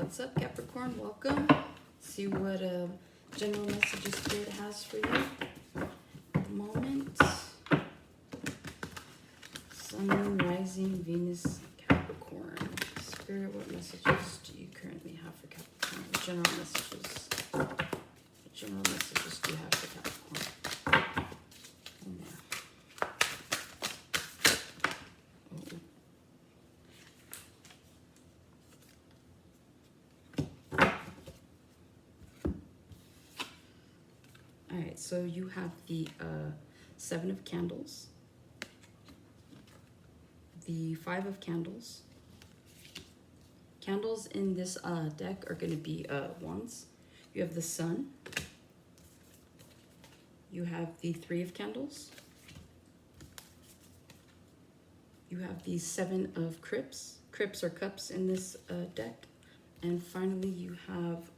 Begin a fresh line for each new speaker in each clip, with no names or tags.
What's up, Capricorn? Welcome. See what general messages Spirit has for you at the moment. Sun, Moon, Rising, Venus, Capricorn. Spirit, what messages do you currently have for Capricorn? What general messages? What general messages do you have for Capricorn? Alright, so you have the Seven of Candles, the Five of Candles. Candles in this deck are going to be Wands. You have the Sun. You have the Three of Candles. You have the Seven of Crypts. Crypts are cups in this deck. And finally, you have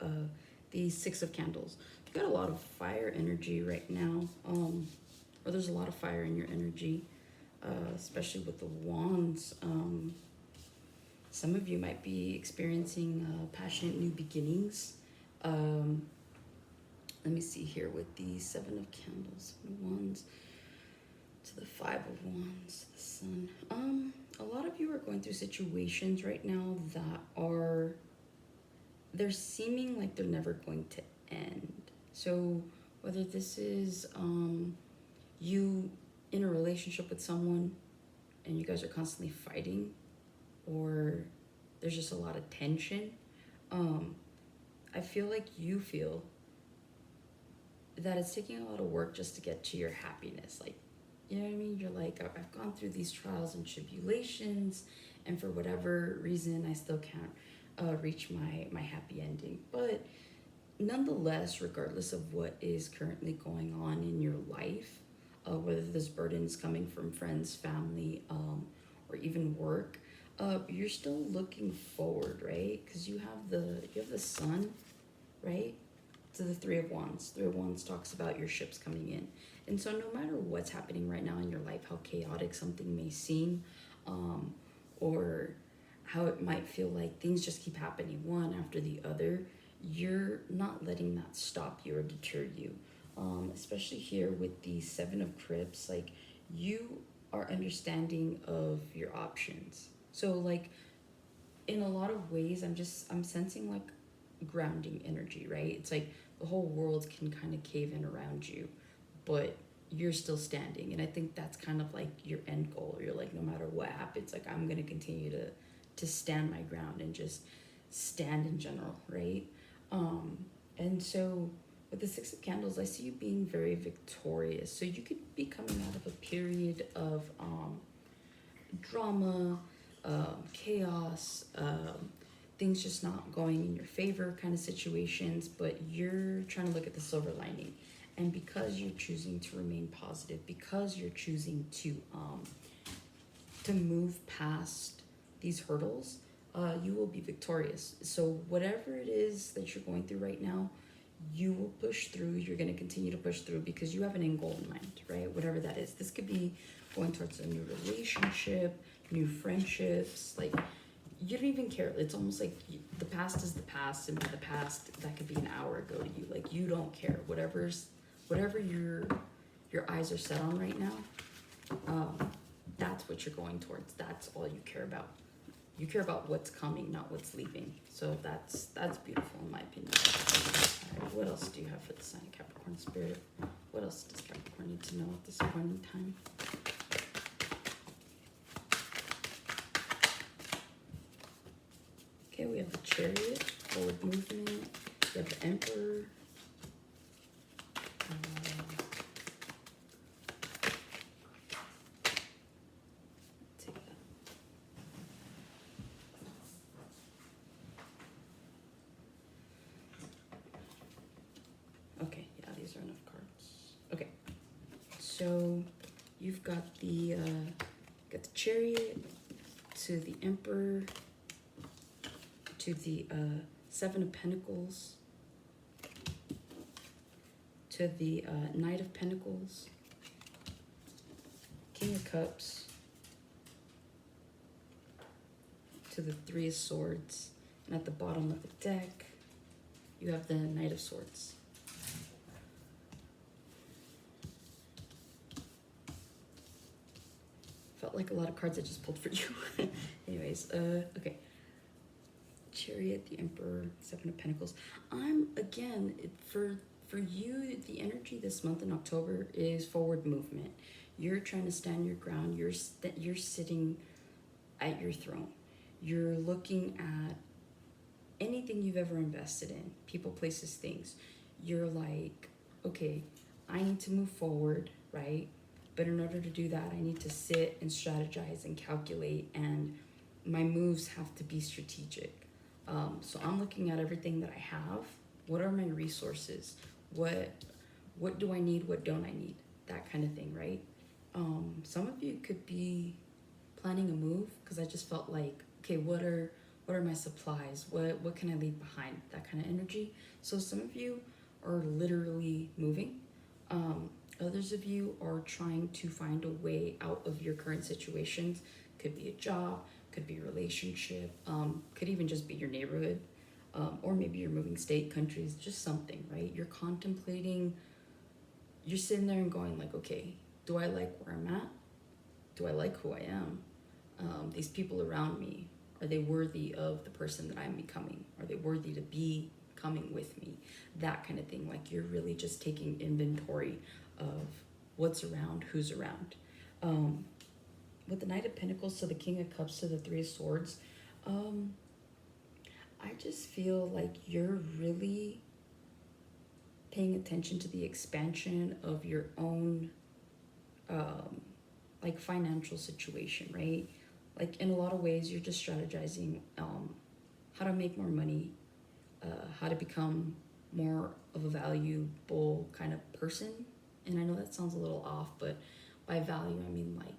the Six of Candles. You got a lot of fire energy right now, or there's a lot of fire in your energy, especially with the Wands. Some of you might be experiencing passionate new beginnings. Let me see here with the Seven of Candles, Wands to the Five of Wands, the Sun. A lot of you are going through situations right now that they're seeming like they're never going to end. So whether this is you in a relationship with someone and you guys are constantly fighting, or there's just a lot of tension, I feel like you feel that it's taking a lot of work just to get to your happiness. Like, you know what I mean? You're like, I've gone through these trials and tribulations, and for whatever reason, I still can't reach my happy ending. But nonetheless, regardless of what is currently going on in your life, whether this burden is coming from friends, family, or even work, you're still looking forward, right? Because you have the Sun, right, to the Three of Wands. Three of Wands talks about your ships coming in. And so no matter what's happening right now in your life, how chaotic something may seem, or how it might feel like things just keep happening one after the other, you're not letting that stop you or deter you. Especially here with the Seven of Crypts, like, you are understanding of your options. So like, in a lot of ways, I'm sensing like grounding energy, right? It's like the whole world can kind of cave in around you, but you're still standing. And I think that's kind of like your end goal. You're like, no matter what happens, like, I'm going to continue to stand my ground and just stand in general, right? And so with the Six of Candles, I see you being very victorious. So you could be coming out of a period of drama, chaos, things just not going in your favor kind of situations, but you're trying to look at the silver lining. And because you're choosing to remain positive, because you're choosing to move past these hurdles, you will be victorious. So whatever it is that you're going through right now, you will push through. You're going to continue to push through because you have an end goal in mind, right? Whatever that is. This could be going towards a new relationship, new friendships. Like, you don't even care. It's almost like the past is the past, and by the past, that could be an hour ago to you. Like, you don't care. Whatever your eyes are set on right now, that's what you're going towards. That's all you care about. You care about what's coming, not what's leaving. So that's beautiful in my opinion. All right, what else do you have for the sign of Capricorn Spirit? What else does Capricorn need to know at this point in time? Okay, we have the Chariot, forward movement. We have the Emperor. Take that. Okay, yeah, these are enough cards. Okay, so you've got the Chariot, to the Emperor, to the Seven of Pentacles, to the Knight of Pentacles, King of Cups, to the Three of Swords, And at the bottom of the deck, you have the Knight of Swords. Felt like a lot of cards I just pulled for you. Anyways, okay. Chariot, the Emperor, Seven of Pentacles. For you, the energy this month in October is forward movement. You're trying to stand your ground. You're sitting at your throne. You're looking at anything you've ever invested in, people, places, things. You're like, okay, I need to move forward, right? But in order to do that, I need to sit and strategize and calculate, and my moves have to be strategic. So I'm looking at everything that I have. What are my resources? What do I need? What don't I need? That kind of thing, right? Some of you could be planning a move, because I just felt like, okay, what are my supplies? What can I leave behind? That kind of energy. So some of you are literally moving. Others of you are trying to find a way out of your current situations. Could be a job, could be a relationship, could even just be your neighborhood, or maybe you're moving state, countries, just something, right? You're contemplating, you're sitting there and going like, okay, do I like where I'm at? Do I like who I am? These people around me, are they worthy of the person that I'm becoming? Are they worthy to be coming with me? That kind of thing. Like, you're really just taking inventory of what's around, who's around. With the Knight of Pentacles to the King of Cups to the Three of Swords, I just feel like you're really paying attention to the expansion of your own like financial situation, right? Like, in a lot of ways, you're just strategizing how to make more money, how to become more of a valuable kind of person. And I know that sounds a little off, but by value, I mean like,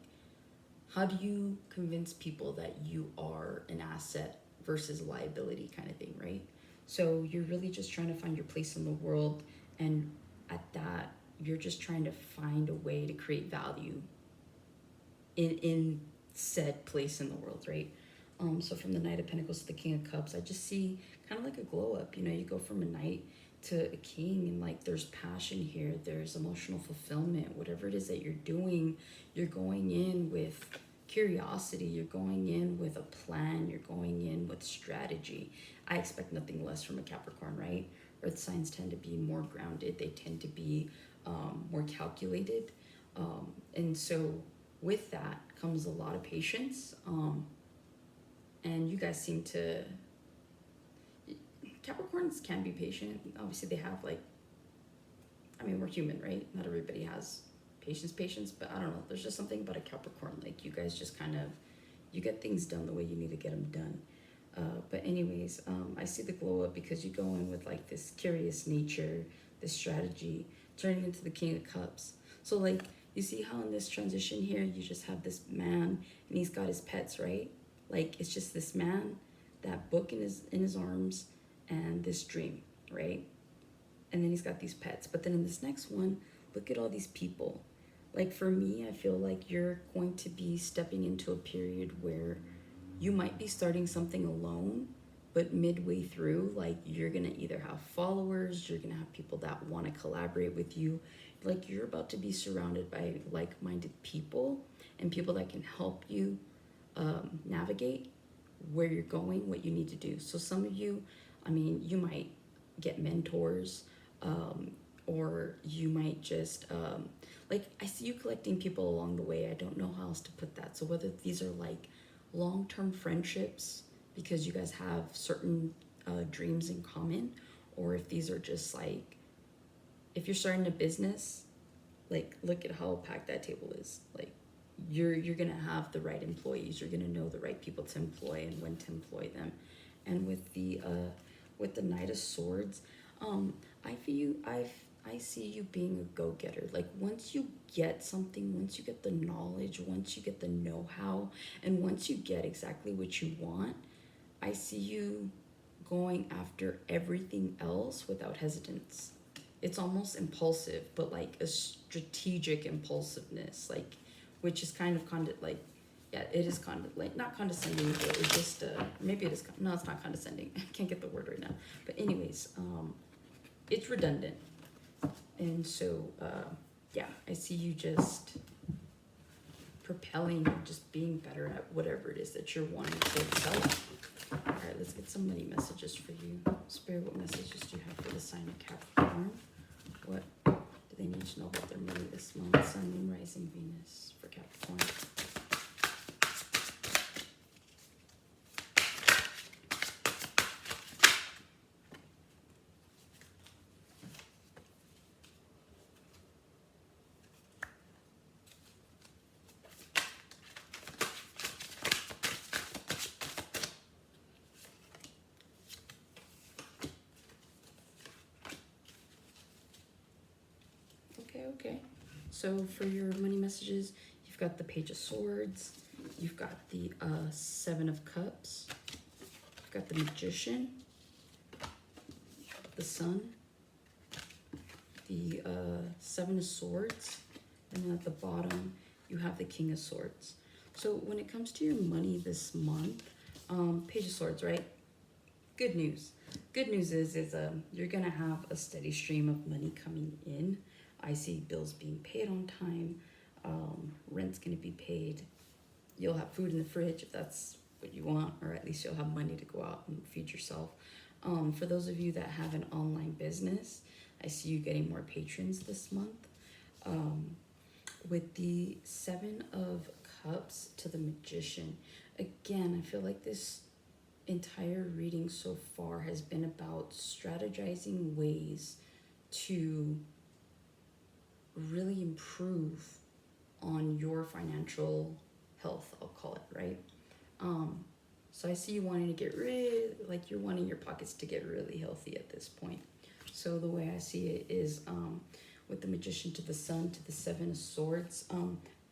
how do you convince people that you are an asset versus a liability kind of thing, right? So you're really just trying to find your place in the world, and at that, you're just trying to find a way to create value in said place in the world, right? So from the Knight of Pentacles to the King of Cups, I just see kind of like a glow up. You know, you go from a knight to a king, and like, there's passion here, there's emotional fulfillment. Whatever it is that you're doing, you're going in with curiosity, you're going in with a plan, you're going in with strategy. I expect nothing less from a Capricorn, right? Earth signs tend to be more grounded, they tend to be more calculated, and so with that comes a lot of patience, and you guys seem to, Capricorns can be patient. Obviously they have like, I mean, we're human, right? Not everybody has patience, but I don't know, there's just something about a Capricorn, like, you guys just kind of, you get things done the way you need to get them done. But anyways, I see the glow up because you go in with like this curious nature, this strategy, turning into the King of Cups. So like, you see how in this transition here, you just have this man and he's got his pets, right? Like, it's just this man, that book in his arms, and this dream, right? And then he's got these pets. But then in this next one, look at all these people. Like, for me, I feel like you're going to be stepping into a period where you might be starting something alone, but midway through, like, you're gonna either have followers, you're gonna have people that want to collaborate with you. Like, you're about to be surrounded by like-minded people, and people that can help you navigate where you're going, what you need to do. So some of you, I mean, you might get mentors, or you might just like, I see you collecting people along the way. I don't know how else to put that. So whether these are like long-term friendships because you guys have certain dreams in common, or if these are just like, if you're starting a business, like, look at how packed that table is. Like, you're gonna have the right employees, you're gonna know the right people to employ and when to employ them. And with the Knight of Swords, I see you being a go-getter. Like, once you get something, once you get the knowledge, once you get the know-how, and once you get exactly what you want, I see you going after everything else without hesitance. It's almost impulsive, but like a strategic impulsiveness, like, which is kind of like, Yeah, it is like not condescending, but it's just maybe it is. No, it's not condescending. I can't get the word right now. But anyways, it's redundant, and so yeah, I see you just propelling, just being better at whatever it is that you're wanting to excel at. All right, let's get some money messages for you. Spirit, what messages do you have for the sign of Capricorn? What do they need to know about their money this month? Sun, Moon, Rising, Venus for Capricorn. Okay. So for your money messages, you've got the Page of Swords, you've got the Seven of Cups, you've got the Magician, the Sun, the Seven of Swords, and then at the bottom you have the King of Swords. So when it comes to your money this month, Page of Swords, right? Good news. Good news is you're gonna have a steady stream of money coming in. I see bills being paid on time. Rent's gonna be paid. You'll have food in the fridge if that's what you want, or at least you'll have money to go out and feed yourself. For those of you that have an online business, I see you getting more patrons this month. With the Seven of Cups to the Magician, again, I feel like this entire reading so far has been about strategizing ways to really improve on your financial health, I'll call it, right? So I see you wanting to get like you're wanting your pockets to get really healthy at this point. So the way I see it is with the Magician to the Sun to the Seven of Swords,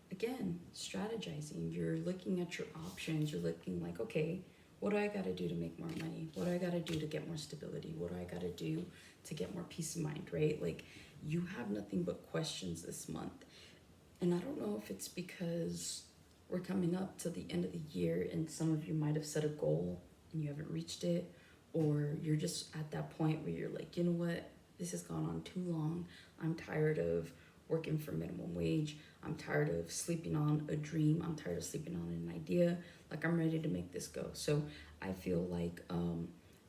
again, strategizing. You're looking at your options. You're looking like, okay, what do I got to do to make more money? What do I got to do to get more stability? What do I got to do to get more peace of mind, right? Like, you have nothing but questions this month. And I don't know if it's because we're coming up to the end of the year and some of you might have set a goal and you haven't reached it, or you're just at that point where you're like, you know what, this has gone on too long. I'm tired of working for minimum wage. I'm tired of sleeping on a dream. I'm tired of sleeping on an idea. Like, I'm ready to make this go. So I feel like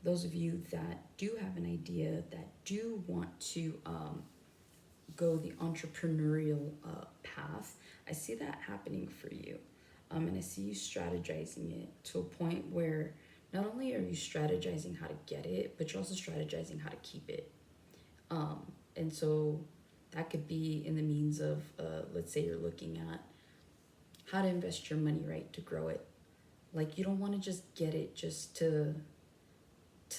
those of you that do have an idea, that do want to go the entrepreneurial path, I see that happening for you. And I see you strategizing it to a point where not only are you strategizing how to get it, but you're also strategizing how to keep it. And so that could be in the means of, let's say you're looking at how to invest your money, right, to grow it. Like, you don't want to just get it just to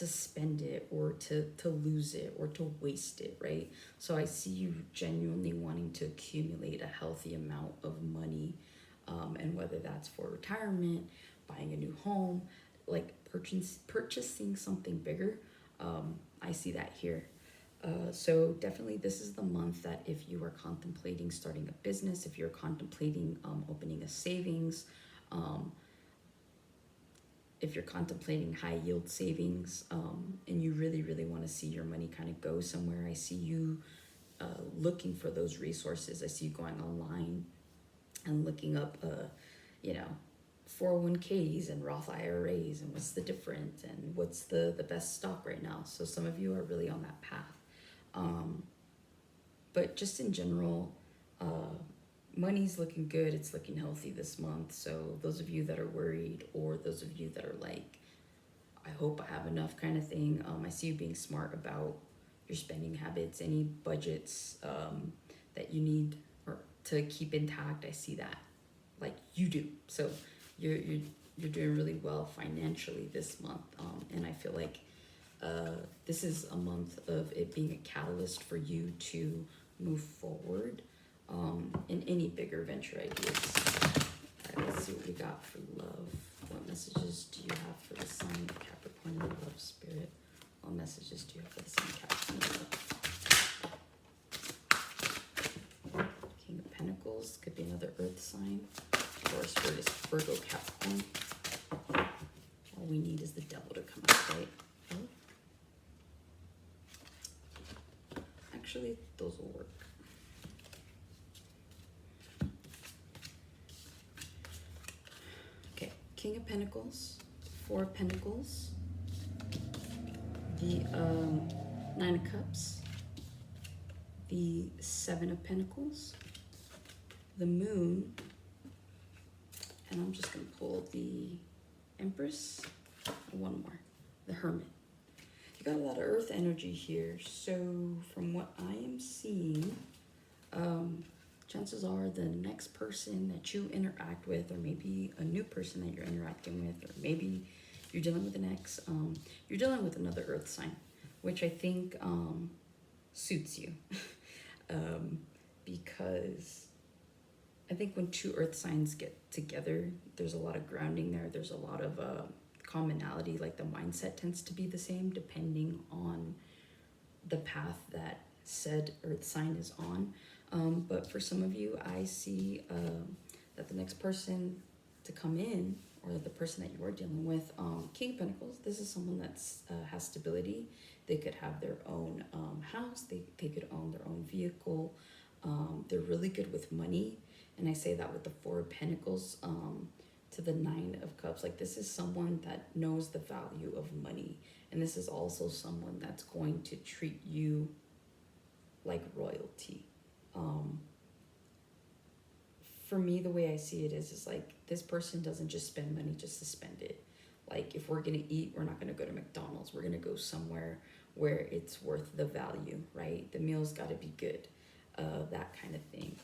spend it, or to lose it, or to waste it, right? So I see you genuinely wanting to accumulate a healthy amount of money, and whether that's for retirement, buying a new home, like purchasing something bigger. I see that here. So definitely this is the month that if you are contemplating starting a business, if you're contemplating opening a savings, if you're contemplating high yield savings, and you really, really want to see your money kind of go somewhere, I see you looking for those resources. I see you going online and looking up, 401ks and Roth IRAs, and what's the difference, and what's the best stock right now. So some of you are really on that path. But just in general, money's looking good. It's looking healthy this month. So those of you that are worried, or those of you that are like, I hope I have enough kind of thing, I see you being smart about your spending habits, any budgets that you need or to keep intact. I see that, like, you do. So you're doing really well financially this month, and I feel like this is a month of it being a catalyst for you to move forward in any bigger venture ideas. All right, let's see what we got for love. What messages do you have for the sign of Capricorn in the love spirit? What messages do you have for the sign of Capricorn in the love? King of Pentacles, could be another earth sign. Taurus, Virgo, Capricorn. All we need is the devil to come out, right? Oh. Actually, those will work. Okay, King of Pentacles, Four of Pentacles, the Nine of Cups, the Seven of Pentacles, the Moon, and I'm just going to pull the Empress, and one more, the Hermit. You got a lot of Earth energy here, so from what I am seeing, chances are the next person that you interact with, or maybe a new person that you're interacting with, or maybe you're dealing with an ex, you're dealing with another Earth sign, which I think suits you. Because I think when two Earth signs get together, there's a lot of grounding there. There's a lot of commonality, like the mindset tends to be the same depending on the path that said Earth sign is on. But for some of you, I see that the next person to come in, or the person that you are dealing with, King of Pentacles, this is someone that's has stability. They could have their own house. They could own their own vehicle. They're really good with money. And I say that with the Four of Pentacles to the Nine of Cups. Like, this is someone that knows the value of money. And this is also someone that's going to treat you like royalty. For me, the way I see it is like, this person doesn't just spend money just to spend it. Like, if we're going to eat, we're not going to go to McDonald's. We're going to go somewhere where it's worth the value, right? The meal's got to be good, that kind of thing.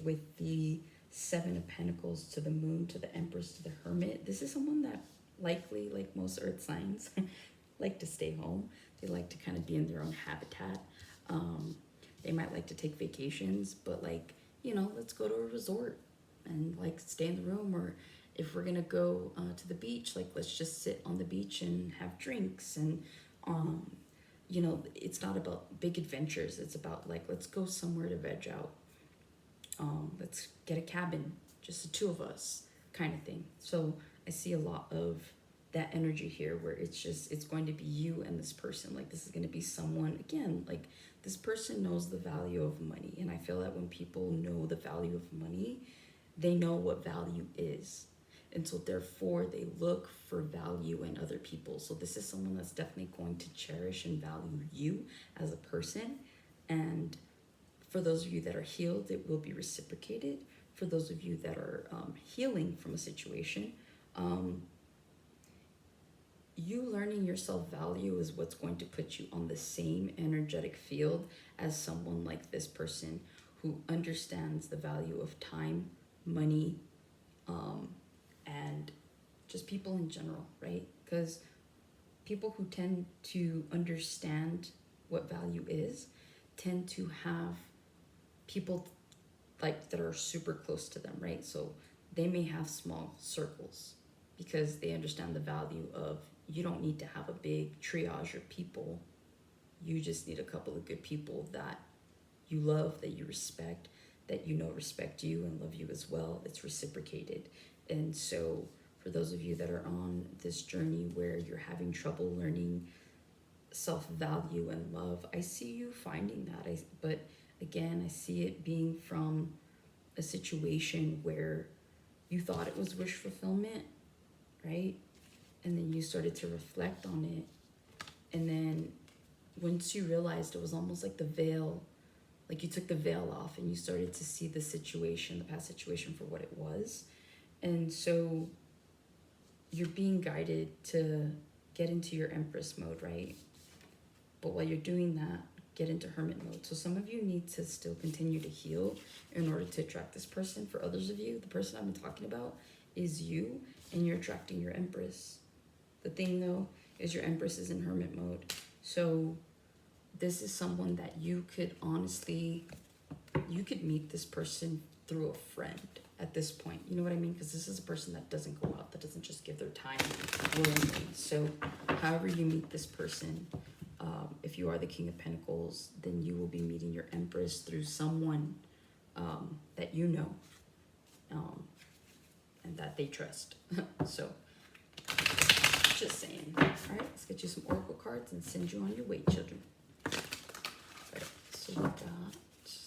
With the Seven of Pentacles to the Moon, to the Empress, to the Hermit, this is someone that likely, like most Earth signs, like to stay home. They like to kind of be in their own habitat. They might like to take vacations, but like, you know, let's go to a resort and like stay in the room. Or if we're gonna go to the beach, like let's just sit on the beach and have drinks. And you know, it's not about big adventures. It's about like, let's go somewhere to veg out. Let's get a cabin, just the two of us, kind of thing. So I see a lot of that energy here, where it's going to be you and this person. Like, this is going to be someone, again, like this person knows the value of money. And I feel that when people know the value of money, they know what value is. And so therefore they look for value in other people. So this is someone that's definitely going to cherish and value you as a person. And for those of you that are healed, it will be reciprocated. For those of you that are healing from a situation, you learning your self-value is what's going to put you on the same energetic field as someone like this person who understands the value of time, money, and just people in general, right? Because people who tend to understand what value is tend to have people like that are super close to them, right? So they may have small circles because they understand the value of, you don't need to have a big triage of people. You just need a couple of good people that you love, that you respect, that you know respect you and love you as well. It's reciprocated. And so for those of you that are on this journey where you're having trouble learning self-value and love, I see you finding that. But again, I see it being from a situation where you thought it was wish fulfillment, right? And then you started to reflect on it. And then once you realized, it was almost like the veil, like you took the veil off and you started to see the situation, the past situation, for what it was. And so you're being guided to get into your Empress mode, right? But while you're doing that, get into Hermit mode. So some of you need to still continue to heal in order to attract this person. For others of you, the person I've been talking about is you, and you're attracting your Empress. The thing though is your Empress is in Hermit mode. So this is someone that you could honestly, you could meet this person through a friend at this point. You know what I mean? Because this is a person that doesn't go out, that doesn't just give their time willingly. So however you meet this person, if you are the King of Pentacles, then you will be meeting your Empress through someone that you know. and that they trust. So, just saying. All right, let's get you some oracle cards and send you on your way, children. All right, so we got,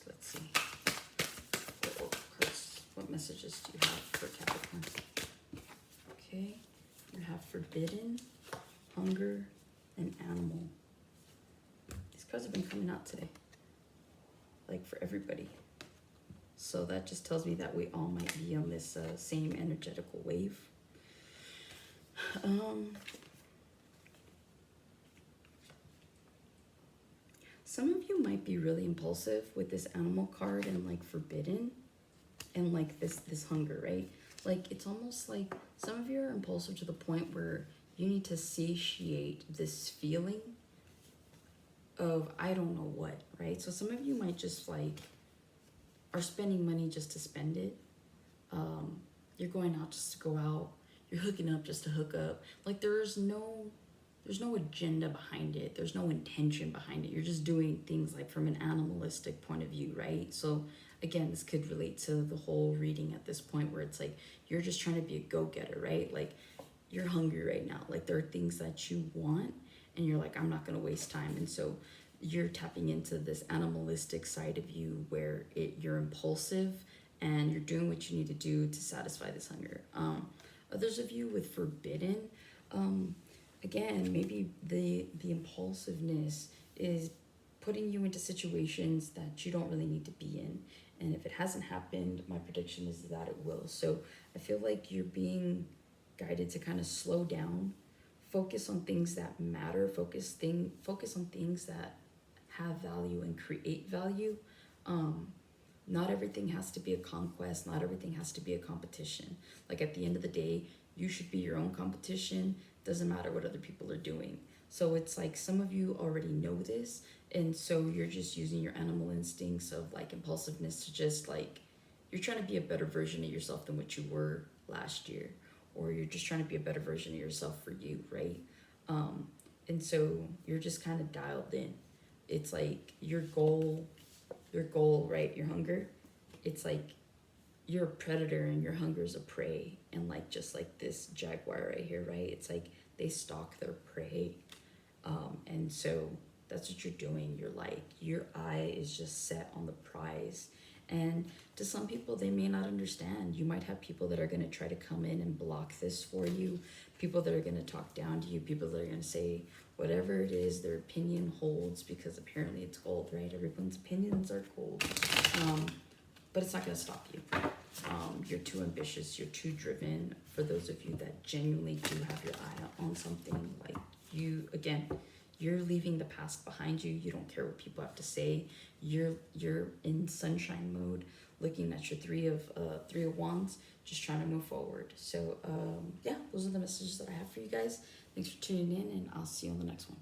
let's see, what oracle cards, what messages do you have for Capricorn? Okay, you have forbidden, hunger, and animal. These cards have been coming out today, like for everybody. So that just tells me that we all might be on this same energetical wave. Some of you might be really impulsive with this animal card and like forbidden and like this hunger, right? Like it's almost like some of you are impulsive to the point where you need to satiate this feeling of I don't know what, right? So some of you might just like are spending money just to spend it. You're going out just to go out. You're hooking up just to hook up. Like there's no agenda behind it. There's no intention behind it. You're just doing things like from an animalistic point of view, right? So again, this could relate to the whole reading at this point where it's like you're just trying to be a go-getter, right? Like you're hungry right now. Like there are things that you want and you're like, I'm not going to waste time. And so you're tapping into this animalistic side of you where you're impulsive and you're doing what you need to do to satisfy this hunger. Others of you with forbidden, again, maybe the impulsiveness is putting you into situations that you don't really need to be in. And if it hasn't happened, my prediction is that it will. So I feel like you're being guided to kind of slow down, focus on things that matter, focus on things that have value and create value. Not everything has to be a conquest. Not everything has to be a competition. Like at the end of the day, you should be your own competition. Doesn't matter what other people are doing. So it's like some of you already know this. And so you're just using your animal instincts of like impulsiveness to just like, you're trying to be a better version of yourself than what you were last year. Or you're just trying to be a better version of yourself for you, right? And so you're just kind of dialed in. It's like your goal, right? Your hunger. It's like you're a predator and your hunger is a prey. And like just like this jaguar right here, right? It's like they stalk their prey. And so that's what you're doing. You're like, your eye is just set on the prize. And to some people, they may not understand. You might have people that are going to try to come in and block this for you. People that are going to talk down to you. People that are going to say whatever it is, their opinion holds because apparently it's gold, right? Everyone's opinions are gold. But it's not going to stop you. You're too ambitious. You're too driven. For those of you that genuinely do have your eye on something, like you, again, you're leaving the past behind you. You don't care what people have to say. You're in sunshine mode, looking at your three of wands, just trying to move forward. So yeah, those are the messages that I have for you guys. Thanks for tuning in, and I'll see you on the next one.